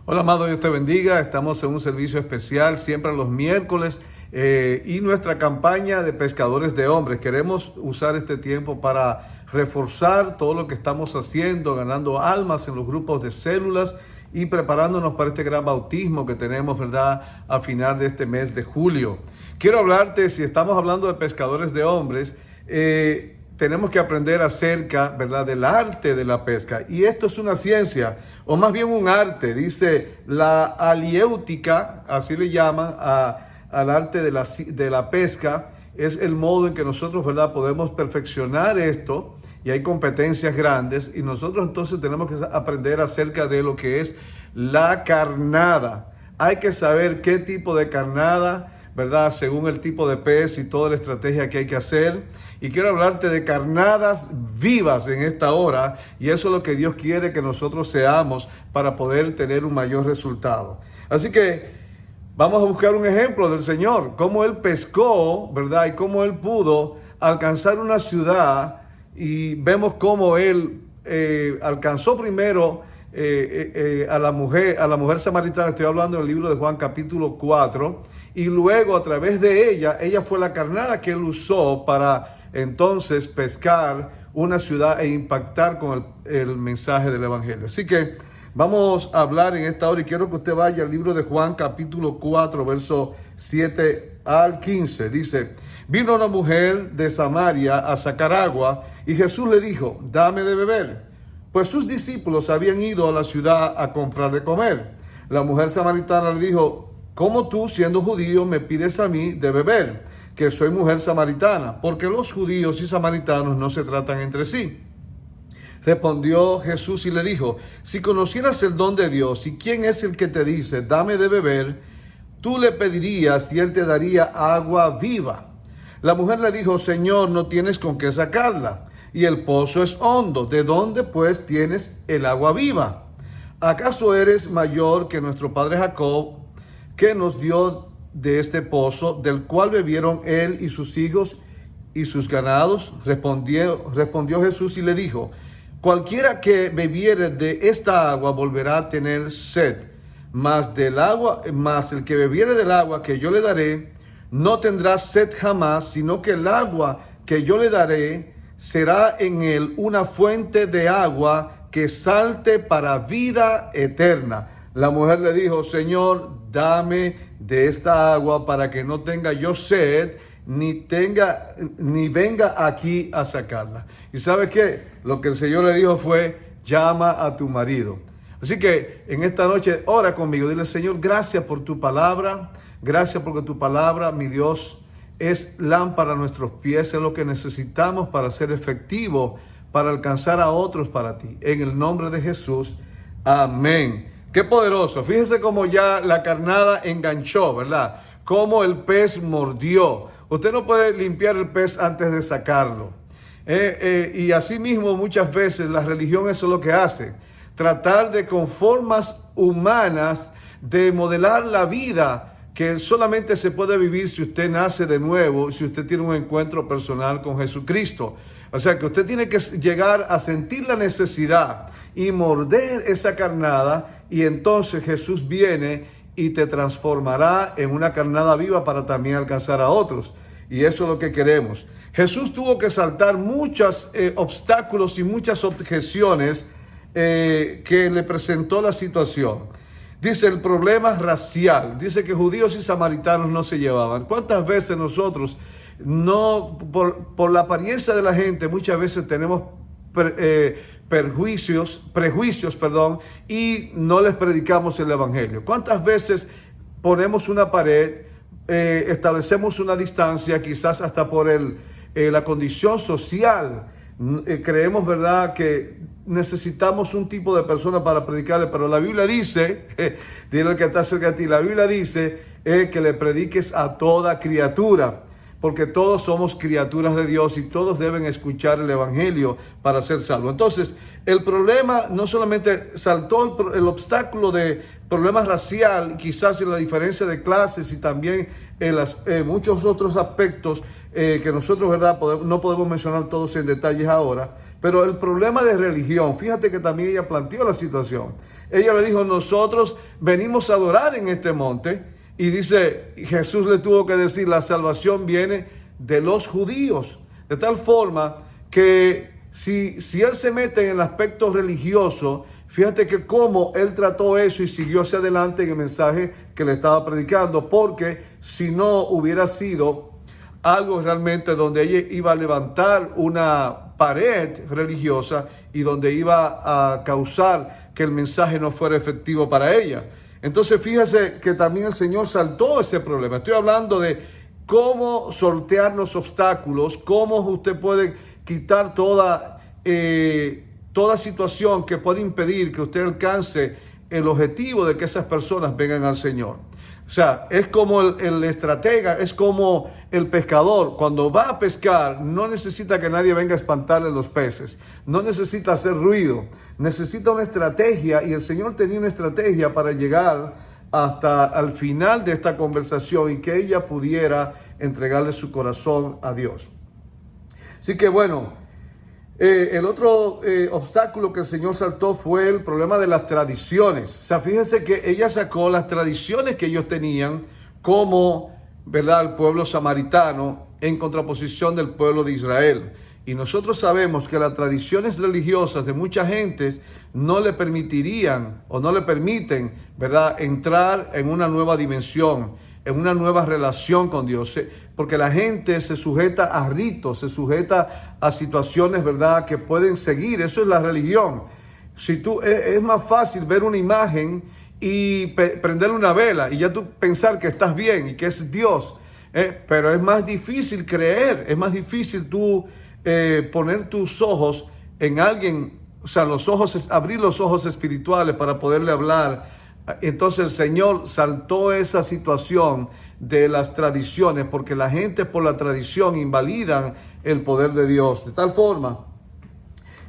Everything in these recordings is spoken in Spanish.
Hola, amado, Dios te bendiga. Estamos en un servicio especial siempre los miércoles y nuestra campaña de pescadores de hombres. Queremos usar este tiempo para reforzar todo lo que estamos haciendo, ganando almas en los grupos de células y preparándonos para este gran bautismo que tenemos, ¿verdad?, a final de este mes de julio. Quiero hablarte, si estamos hablando de pescadores de hombres, tenemos que aprender acerca, ¿verdad?, del arte de la pesca. Y esto es una ciencia, o más bien un arte. Dice la aliéutica, así le llaman al arte de la pesca. Es el modo en que nosotros, ¿verdad?, podemos perfeccionar esto. Y hay competencias grandes. Y nosotros entonces tenemos que aprender acerca de lo que es la carnada. Hay que saber qué tipo de carnada, ¿verdad?, según el tipo de pez y toda la estrategia que hay que hacer. Y quiero hablarte de carnadas vivas en esta hora, y eso es lo que Dios quiere que nosotros seamos para poder tener un mayor resultado. Así que vamos a buscar un ejemplo del Señor, cómo Él pescó, ¿verdad?, y cómo Él pudo alcanzar una ciudad, y vemos cómo Él alcanzó primero a la mujer samaritana. Estoy hablando del libro de Juan capítulo 4, y luego a través de ella fue la carnada que Él usó para entonces pescar una ciudad e impactar con el mensaje del evangelio. Así que vamos a hablar en esta hora, y quiero que usted vaya al libro de Juan capítulo 4, verso 7 al 15. Dice: vino una mujer de Samaria a sacar agua, y Jesús le dijo: dame de beber, pues sus discípulos habían ido a la ciudad a comprar de comer. La mujer samaritana le dijo: ¿cómo tú, siendo judío, me pides a mí de beber, que soy mujer samaritana? Porque los judíos y samaritanos no se tratan entre sí. Respondió Jesús y le dijo: si conocieras el don de Dios y quién es el que te dice, dame de beber, tú le pedirías y él te daría agua viva. La mujer le dijo: Señor, no tienes con qué sacarla, y el pozo es hondo. ¿De dónde pues tienes el agua viva? ¿Acaso eres mayor que nuestro padre Jacob, que nos dio de este pozo, del cual bebieron él y sus hijos y sus ganados? Respondió Jesús y le dijo: cualquiera que bebiere de esta agua volverá a tener sed, mas el que bebiere del agua que yo le daré no tendrá sed jamás, sino que el agua que yo le daré será en él una fuente de agua que salte para vida eterna. La mujer le dijo: Señor, dame de esta agua para que no tenga yo sed, ni venga aquí a sacarla. ¿Y sabe qué? Lo que el Señor le dijo fue: llama a tu marido. Así que en esta noche ora conmigo, dile: Señor, gracias por tu palabra. Gracias porque tu palabra, mi Dios, es lámpara a nuestros pies, es lo que necesitamos para ser efectivos, para alcanzar a otros para ti. En el nombre de Jesús, amén. Qué poderoso. Fíjense cómo ya la carnada enganchó, ¿verdad? Cómo el pez mordió. Usted no puede limpiar el pez antes de sacarlo. Y así mismo muchas veces la religión eso es lo que hace. Tratar de con formas humanas de modelar la vida que solamente se puede vivir si usted nace de nuevo, si usted tiene un encuentro personal con Jesucristo. O sea que usted tiene que llegar a sentir la necesidad y morder esa carnada, y entonces Jesús viene y te transformará en una carnada viva para también alcanzar a otros. Y eso es lo que queremos. Jesús tuvo que saltar muchos obstáculos y muchas objeciones que le presentó la situación. Dice el problema racial. Dice que judíos y samaritanos no se llevaban. ¿Cuántas veces nosotros, no por la apariencia de la gente, muchas veces tenemos prejuicios, y no les predicamos el evangelio? ¿Cuántas veces ponemos una pared, establecemos una distancia, quizás hasta por la condición social? Creemos, ¿verdad?, que necesitamos un tipo de persona para predicarle, pero la Biblia dice, dile al que está cerca de ti, la Biblia dice que le prediques a toda criatura, porque todos somos criaturas de Dios y todos deben escuchar el evangelio para ser salvos. Entonces, el problema no solamente saltó el obstáculo de problemas racial, quizás en la diferencia de clases y también en muchos otros aspectos que nosotros, ¿verdad?, no podemos mencionar todos en detalles ahora, pero el problema de religión, fíjate que también ella planteó la situación. Ella le dijo, nosotros venimos a adorar en este monte, y dice, Jesús le tuvo que decir, la salvación viene de los judíos, de tal forma que si él se mete en el aspecto religioso, fíjate que cómo él trató eso y siguió hacia adelante en el mensaje que le estaba predicando, porque si no hubiera sido algo realmente donde ella iba a levantar una pared religiosa y donde iba a causar que el mensaje no fuera efectivo para ella. Entonces fíjese que también el Señor saltó ese problema. Estoy hablando de cómo sortear los obstáculos, cómo usted puede quitar toda situación que puede impedir que usted alcance el objetivo de que esas personas vengan al Señor. O sea, es como el estratega, es como el pescador. Cuando va a pescar, no necesita que nadie venga a espantarle los peces. No necesita hacer ruido. Necesita una estrategia, y el Señor tenía una estrategia para llegar hasta al final de esta conversación y que ella pudiera entregarle su corazón a Dios. Así que bueno, el otro obstáculo que el Señor saltó fue el problema de las tradiciones. O sea, fíjense que ella sacó las tradiciones que ellos tenían como, ¿verdad?, el pueblo samaritano en contraposición del pueblo de Israel. Y nosotros sabemos que las tradiciones religiosas de muchas gentes no le permitirían o no le permiten, ¿verdad?, entrar en una nueva dimensión, en una nueva relación con Dios, porque la gente se sujeta a ritos, se sujeta a situaciones, ¿verdad?, que pueden seguir. Eso es la religión. Es más fácil ver una imagen y prenderle una vela y ya tú pensar que estás bien y que es Dios, pero es más difícil creer, es más difícil tú poner tus ojos en alguien, o sea, abrir los ojos espirituales para poderle hablar. Entonces el Señor saltó esa situación de las tradiciones, porque la gente por la tradición invalidan el poder de Dios, de tal forma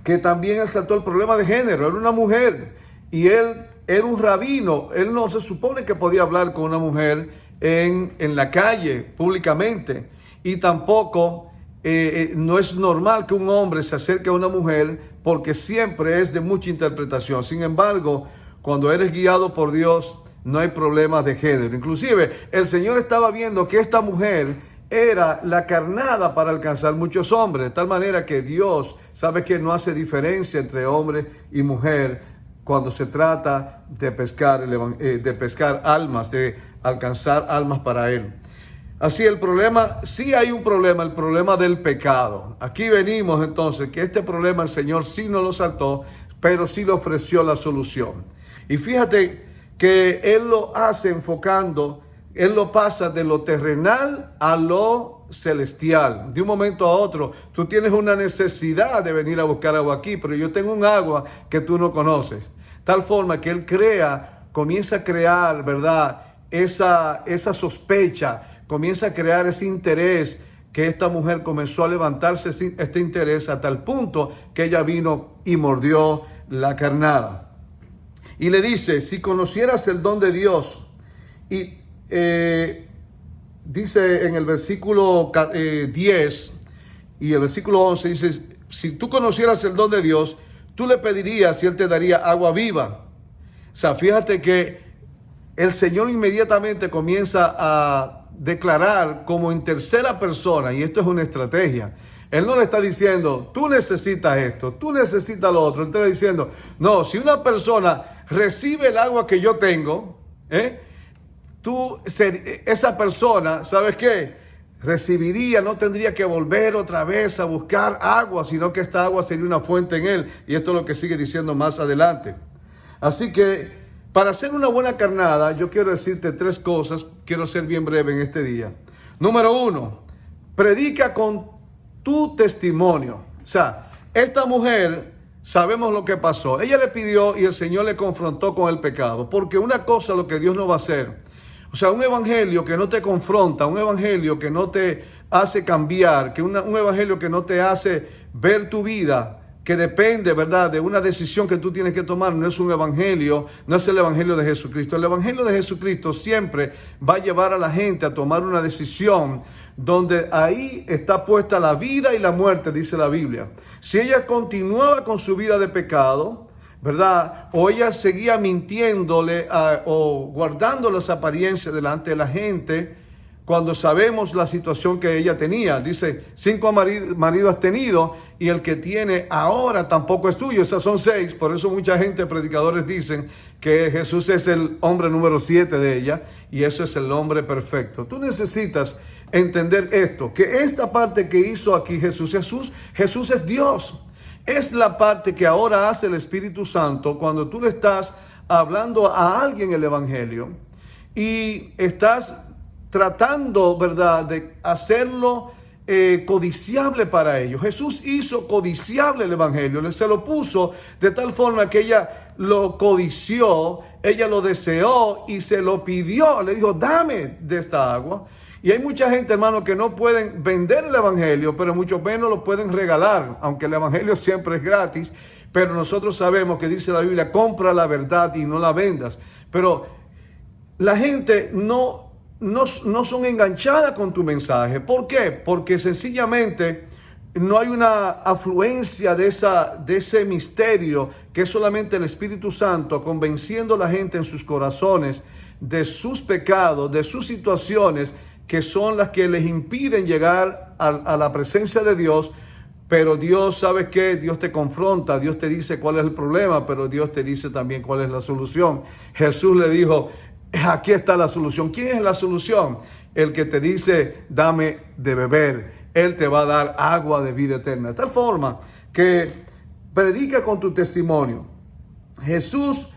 que también él saltó el problema de género. Era una mujer y él era un rabino. Él no se supone que podía hablar con una mujer en la calle públicamente, y tampoco no es normal que un hombre se acerque a una mujer, porque siempre es de mucha interpretación. Sin embargo, cuando eres guiado por Dios, no hay problemas de género. Inclusive, el Señor estaba viendo que esta mujer era la carnada para alcanzar muchos hombres, de tal manera que Dios sabe que no hace diferencia entre hombre y mujer cuando se trata de pescar almas, de alcanzar almas para Él. Así sí hay un problema, el problema del pecado. Aquí venimos entonces, que este problema el Señor sí no lo saltó, pero sí le ofreció la solución. Y fíjate que Él lo hace enfocando, Él lo pasa de lo terrenal a lo celestial. De un momento a otro, tú tienes una necesidad de venir a buscar agua aquí, pero yo tengo un agua que tú no conoces. Tal forma que Él comienza a crear, ¿verdad?, esa sospecha, comienza a crear ese interés, que esta mujer comenzó a levantarse este interés a tal punto que ella vino y mordió la carnada. Y le dice, si conocieras el don de Dios, y dice en el versículo 10 y el versículo 11, dice, si tú conocieras el don de Dios, tú le pedirías y Él te daría agua viva. O sea, fíjate que el Señor inmediatamente comienza a declarar como en tercera persona, y esto es una estrategia. Él no le está diciendo, tú necesitas esto, tú necesitas lo otro. Él está diciendo, no, si una persona recibe el agua que yo tengo, esa persona, ¿sabes qué? Recibiría, no tendría que volver otra vez a buscar agua, sino que esta agua sería una fuente en él. Y esto es lo que sigue diciendo más adelante. Así que, para hacer una buena carnada, yo quiero decirte 3 cosas. Quiero ser bien breve en este día. Número 1, predica con tu testimonio. O sea, esta mujer, sabemos lo que pasó. Ella le pidió y el Señor le confrontó con el pecado. Porque una cosa, lo que Dios no va a hacer, o sea, un evangelio que no te confronta, un evangelio que no te hace cambiar, un evangelio que no te hace ver tu vida que depende, ¿verdad?, de una decisión que tú tienes que tomar, no es un evangelio, no es el evangelio de Jesucristo. El evangelio de Jesucristo siempre va a llevar a la gente a tomar una decisión donde ahí está puesta la vida y la muerte, dice la Biblia. Si ella continuaba con su vida de pecado, ¿verdad?, o ella seguía mintiéndole o guardando las apariencias delante de la gente, cuando sabemos la situación que ella tenía. Dice, 5 maridos has tenido y el que tiene ahora tampoco es tuyo. Esas son 6. Por eso mucha gente, predicadores, dicen que Jesús es el hombre número 7 de ella y eso es el hombre perfecto. Tú necesitas entender esto, que esta parte que hizo aquí Jesús es Dios. Es la parte que ahora hace el Espíritu Santo cuando tú le estás hablando a alguien el evangelio y estás tratando, ¿verdad?, de hacerlo codiciable para ellos. Jesús hizo codiciable el evangelio, se lo puso de tal forma que ella lo codició, ella lo deseó y se lo pidió, le dijo, dame de esta agua. Y hay mucha gente, hermano, que no pueden vender el evangelio, pero mucho menos lo pueden regalar, aunque el evangelio siempre es gratis, pero nosotros sabemos que dice la Biblia, compra la verdad y no la vendas. Pero la gente no son enganchadas con tu mensaje. ¿Por qué? Porque sencillamente no hay una afluencia de ese misterio que es solamente el Espíritu Santo convenciendo a la gente en sus corazones de sus pecados, de sus situaciones que son las que les impiden llegar a la presencia de Dios. Pero Dios, ¿sabes qué? Dios te confronta, Dios te dice cuál es el problema, pero Dios te dice también cuál es la solución. Jesús le dijo, aquí está la solución. ¿Quién es la solución? El que te dice, dame de beber. Él te va a dar agua de vida eterna. De tal forma que predica con tu testimonio. Jesús,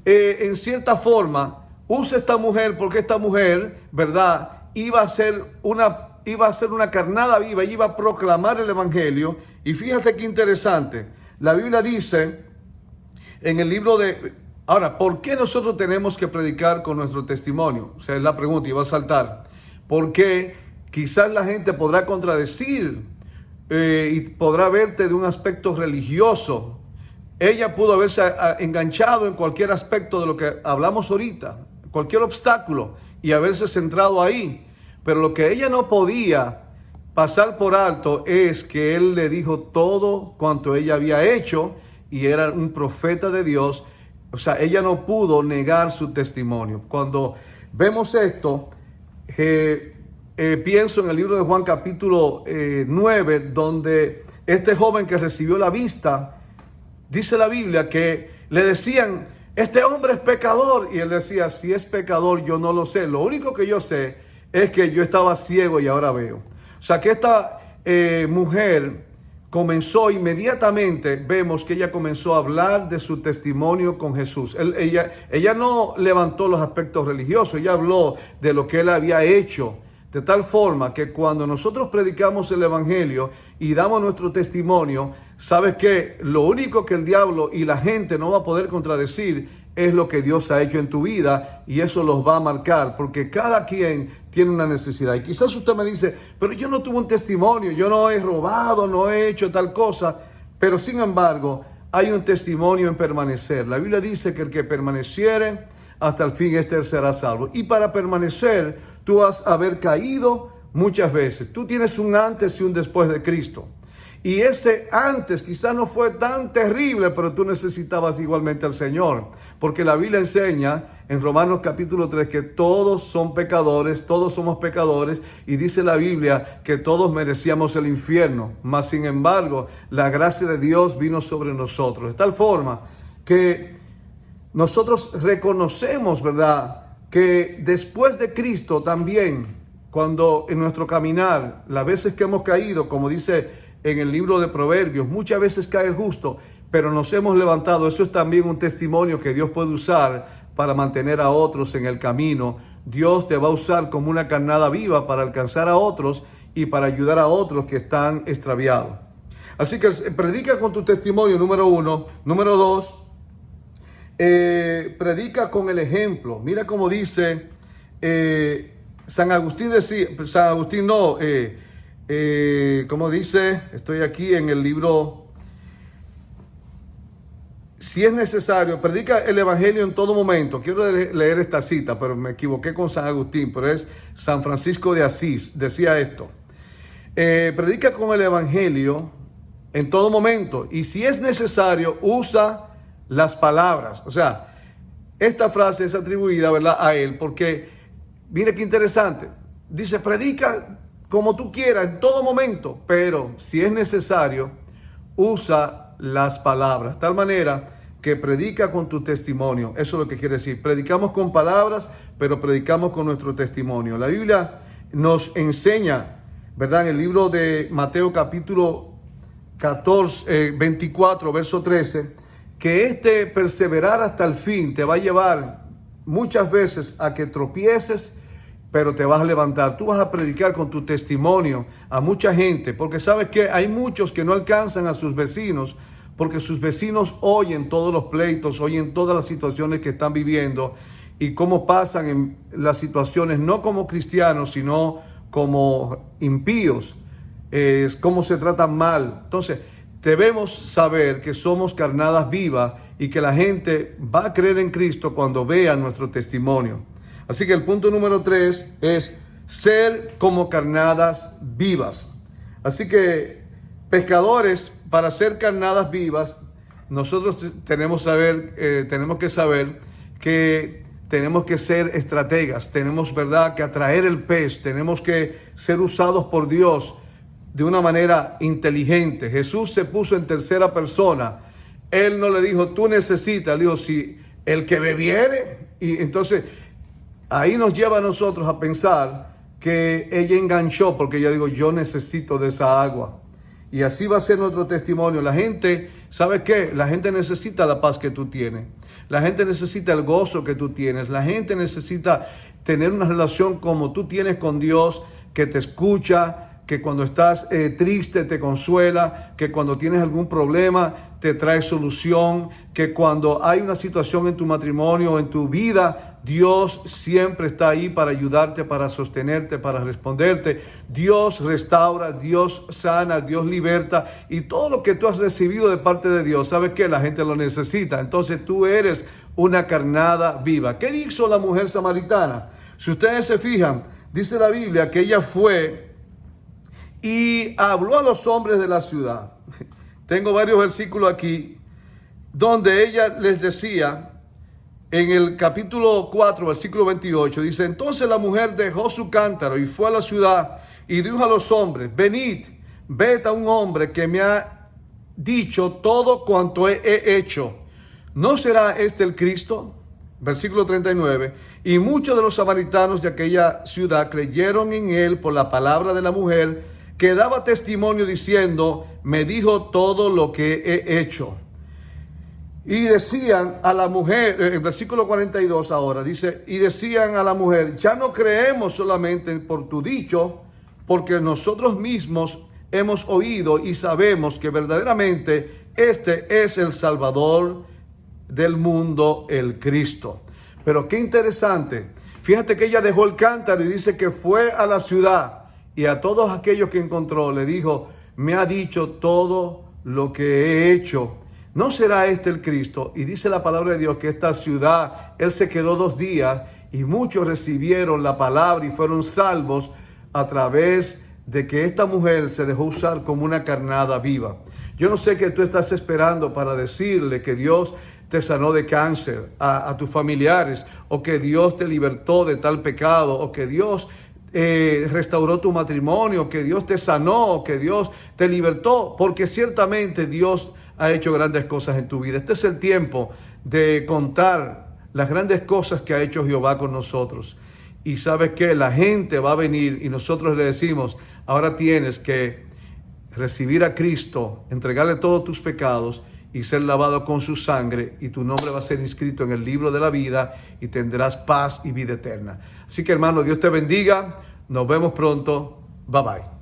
en cierta forma, usa esta mujer porque esta mujer, ¿verdad?, iba a ser una carnada viva, iba a proclamar el evangelio. Y fíjate qué interesante. La Biblia dice en el libro de... Ahora, ¿por qué nosotros tenemos que predicar con nuestro testimonio? O sea, es la pregunta y va a saltar. Porque quizás la gente podrá contradecir y podrá verte de un aspecto religioso. Ella pudo haberse enganchado en cualquier aspecto de lo que hablamos ahorita, cualquier obstáculo, y haberse centrado ahí. Pero lo que ella no podía pasar por alto es que él le dijo todo cuanto ella había hecho y era un profeta de Dios. O sea, ella no pudo negar su testimonio. Cuando vemos esto, pienso en el libro de Juan capítulo 9, donde este joven que recibió la vista, dice la Biblia que le decían, este hombre es pecador. Y él decía, si es pecador yo no lo sé. Lo único que yo sé es que yo estaba ciego y ahora veo. O sea que esta mujer comenzó inmediatamente, vemos que ella comenzó a hablar de su testimonio con Jesús. Ella no levantó los aspectos religiosos, ella habló de lo que él había hecho. De tal forma que cuando nosotros predicamos el evangelio y damos nuestro testimonio, ¿sabes qué? Lo único que el diablo y la gente no va a poder contradecir es lo que Dios ha hecho en tu vida, y eso los va a marcar, porque cada quien tiene una necesidad. Y quizás usted me dice, pero yo no tuve un testimonio, yo no he robado, no he hecho tal cosa, pero sin embargo hay un testimonio en permanecer. La Biblia dice que el que permaneciere hasta el fin, este será salvo. Y para permanecer, tú vas a haber caído muchas veces. Tú tienes un antes y un después de Cristo. Y ese antes quizás no fue tan terrible, pero tú necesitabas igualmente al Señor. Porque la Biblia enseña en Romanos capítulo 3 que todos son pecadores, todos somos pecadores. Y dice la Biblia que todos merecíamos el infierno. Mas sin embargo, la gracia de Dios vino sobre nosotros. De tal forma que nosotros reconocemos, ¿verdad?, que después de Cristo también, cuando en nuestro caminar, las veces que hemos caído, como dice en el libro de Proverbios, muchas veces cae el justo, pero nos hemos levantado. Eso es también un testimonio que Dios puede usar para mantener a otros en el camino. Dios te va a usar como una carnada viva para alcanzar a otros y para ayudar a otros que están extraviados. Así que predica con tu testimonio, número 1. Número 2, predica con el ejemplo. Mira cómo dice San Agustín, como dice, estoy aquí en el libro si es necesario, predica el evangelio en todo momento. Quiero leer esta cita, pero me equivoqué con San Agustín, pero es San Francisco de Asís, decía esto. Predica con el evangelio en todo momento, y si es necesario, usa las palabras. O sea, esta frase es atribuida, ¿verdad?, a él, porque, mire qué interesante, dice, predica como tú quieras, en todo momento, pero si es necesario, usa las palabras, tal manera que predica con tu testimonio. Eso es lo que quiere decir. Predicamos con palabras, pero predicamos con nuestro testimonio. La Biblia nos enseña, ¿verdad?, en el libro de Mateo capítulo 24, verso 13, que perseverar hasta el fin te va a llevar muchas veces a que tropieces, pero te vas a levantar. Tú vas a predicar con tu testimonio a mucha gente, porque sabes que hay muchos que no alcanzan a sus vecinos, porque sus vecinos oyen todos los pleitos, oyen todas las situaciones que están viviendo y cómo pasan en las situaciones, no como cristianos, sino como impíos, cómo se tratan mal. Entonces, debemos saber que somos carnadas vivas y que la gente va a creer en Cristo cuando vea nuestro testimonio. Así que el punto número 3 es ser como carnadas vivas. Así que, pescadores, para ser carnadas vivas, nosotros tenemos que saber que tenemos que ser estrategas, tenemos, ¿verdad?, que atraer el pez, tenemos que ser usados por Dios de una manera inteligente. Jesús se puso en tercera persona. Él no le dijo, tú necesitas, le dijo, si el que bebiere. Y entonces ahí nos lleva a nosotros a pensar que ella enganchó, porque ella dijo, yo necesito de esa agua. Y así va a ser nuestro testimonio. La gente, ¿sabe qué? La gente necesita la paz que tú tienes. La gente necesita el gozo que tú tienes. La gente necesita tener una relación como tú tienes con Dios, que te escucha, que cuando estás triste te consuela, que cuando tienes algún problema te trae solución, que cuando hay una situación en tu matrimonio o en tu vida, Dios siempre está ahí para ayudarte, para sostenerte, para responderte. Dios restaura, Dios sana, Dios liberta, y todo lo que tú has recibido de parte de Dios, ¿sabes qué? La gente lo necesita. Entonces tú eres una carnada viva. ¿Qué hizo la mujer samaritana? Si ustedes se fijan, dice la Biblia que ella fue y habló a los hombres de la ciudad. Tengo varios versículos aquí donde ella les decía, en el capítulo 4, versículo 28, dice, entonces la mujer dejó su cántaro y fue a la ciudad y dijo a los hombres, venid, ved a un hombre que me ha dicho todo cuanto he hecho. ¿No será este el Cristo? Versículo 39, y muchos de los samaritanos de aquella ciudad creyeron en él por la palabra de la mujer, que daba testimonio diciendo, me dijo todo lo que he hecho. Y decían a la mujer, el versículo 42 ahora, dice, y decían a la mujer, ya no creemos solamente por tu dicho, porque nosotros mismos hemos oído y sabemos que verdaderamente este es el Salvador del mundo, el Cristo. Pero qué interesante, fíjate que ella dejó el cántaro y dice que fue a la ciudad y a todos aquellos que encontró le dijo, me ha dicho todo lo que he hecho. ¿No será este el Cristo? Y dice la palabra de Dios que esta ciudad, él se quedó 2 días y muchos recibieron la palabra y fueron salvos a través de que esta mujer se dejó usar como una carnada viva. Yo no sé qué tú estás esperando para decirle que Dios te sanó de cáncer a tus familiares, o que Dios te libertó de tal pecado, o que Dios restauró tu matrimonio, que Dios te sanó, que Dios te libertó, porque ciertamente Dios ha hecho grandes cosas en tu vida. Este es el tiempo de contar las grandes cosas que ha hecho Jehová con nosotros. Y sabes que la gente va a venir y nosotros le decimos, ahora tienes que recibir a Cristo, entregarle todos tus pecados y ser lavado con su sangre, y tu nombre va a ser inscrito en el libro de la vida y tendrás paz y vida eterna. Así que, hermano, Dios te bendiga. Nos vemos pronto. Bye bye.